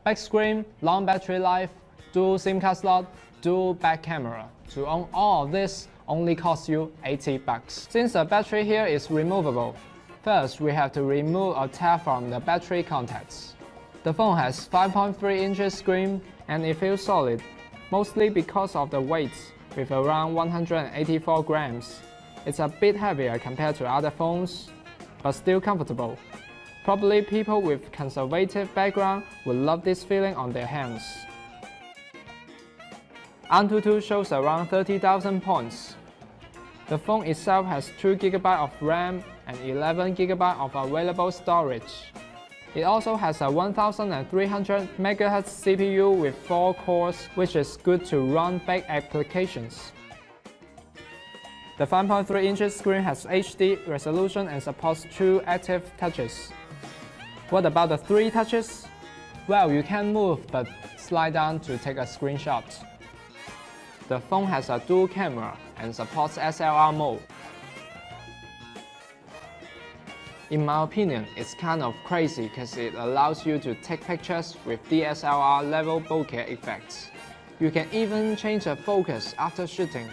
Back screen, long battery life, dual SIM card slot, dual back camera. To own all of this only costs you $80. Since the battery here is removable, first we have to remove a tab from the battery contacts. The phone has 5.3 inches screen and it feels solid, mostly because of the weight, with around 184 grams. It's a bit heavier compared to other phones, but still comfortable. Probably people with conservative background will love this feeling on their hands. Antutu shows around 30,000 points. The phone itself has 2 GB of RAM and 11 GB of available storage. It also has a 1300 MHz CPU with 4 cores, which is good to run big applications. The 5.3 inches screen has HD resolution and supports 2 active touches. What about the 3 touches? Well, you can move but slide down to take a screenshot. The phone has a dual camera and supports SLR mode. In my opinion, it's kind of crazy because it allows you to take pictures with DSLR level bokeh effects. You can even change the focus after shooting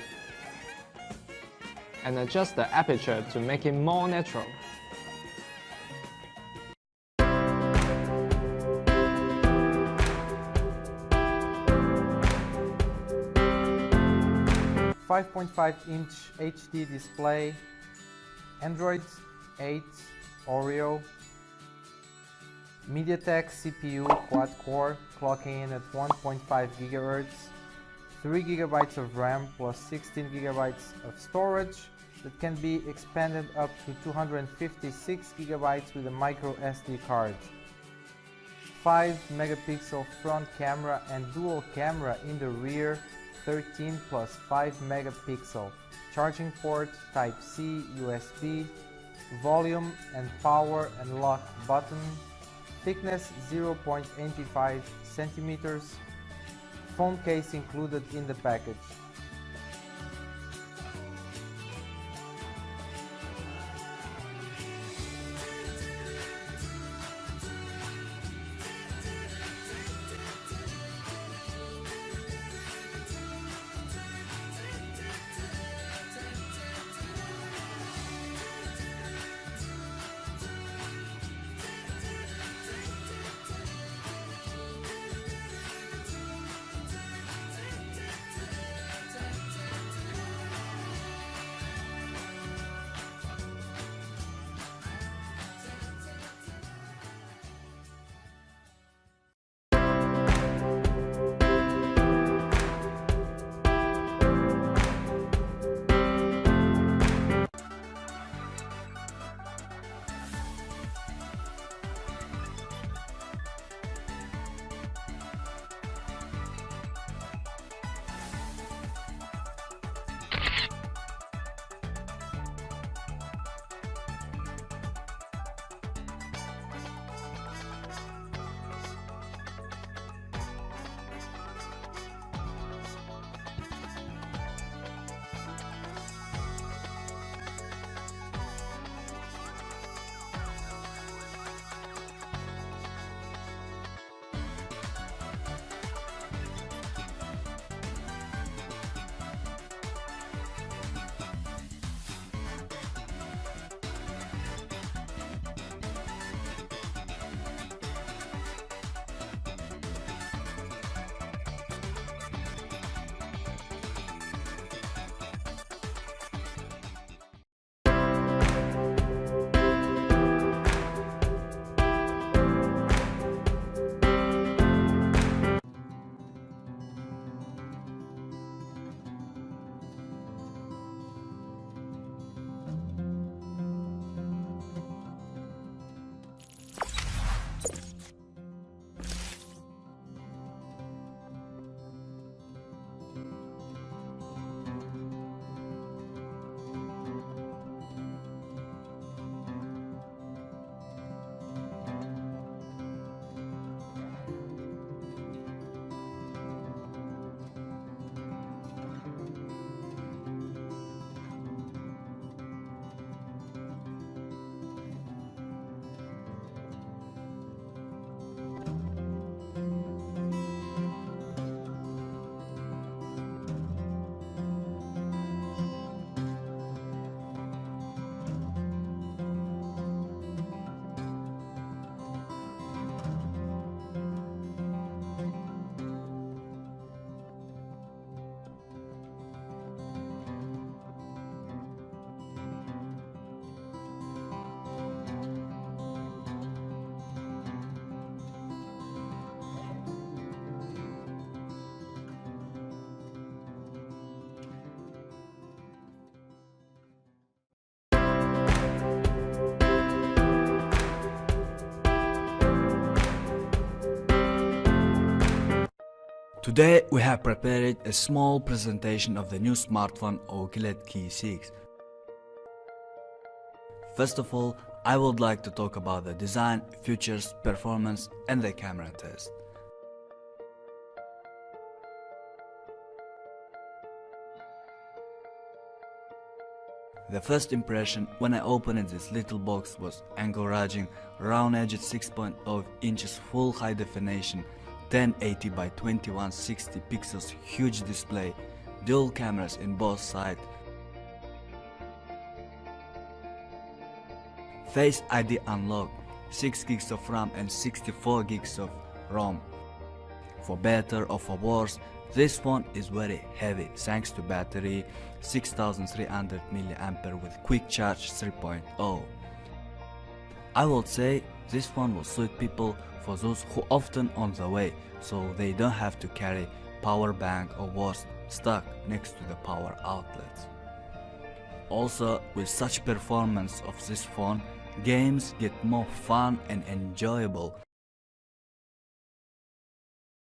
and adjust the aperture to make it more natural. .5-inch HD display, Android 8 Oreo, MediaTek CPU quad-core clocking in at 1.5 GHz, 3 GB of RAM plus 16 GB of storage that can be expanded up to 256 GB with a micro SD card, 5 megapixel front camera and dual camera in the rear, 13 plus 5 megapixel, charging port, Type-C, USB, volume and power and lock button, thickness 0.85 centimeters, phone case included in the package. Today we have prepared a small presentation of the new smartphone Oukitel 6. First of all, I would like to talk about the design, features, performance and the camera test. The first impression when I opened this little box was encouraging. Round-edged 6.0 inches full high definition 1080 by 2160 pixels huge display, dual cameras in both sides, Face ID unlock, 6 gigs of RAM and 64 gigs of ROM. For better or for worse, this phone is very heavy thanks to battery 6300 mAh with quick charge 3.0. I would say this phone will suit people for those who often on the way, so they don't have to carry power bank or worse, stuck next to the power outlets. Also, with such performance of this phone, games get more fun and enjoyable.